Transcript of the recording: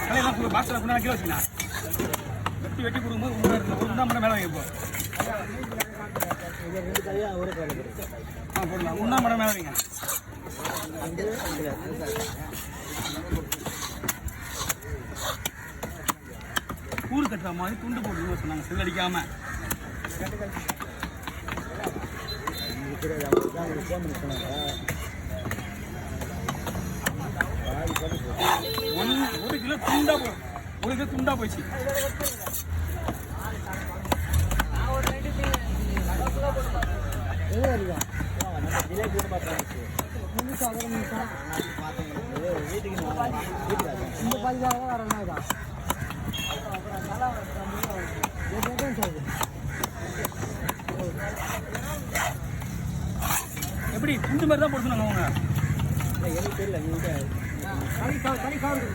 கலையெல்லாம் பாக்ஸில் கொண்டு கீழே வச்சுக்கண்ணா. வெட்டி வெட்டி கொடுக்கும்போது ஒரு உண்டா மட்டும் மேலே வைப்போ. போடலாம். உண்டா மட்டும் மேலே வைங்க. கூறு கட்டுற மாதிரி துண்டு போட்டு சொன்னாங்க, செல் அடிக்காம. ஒரு கிலோ துண்டா போடும், ஒரு கிலோ துண்டா போயிடுச்சு. எப்படி துண்டு மாதிரி தான் போடுறாங்க அவங்க. எனக்கு தெரியல.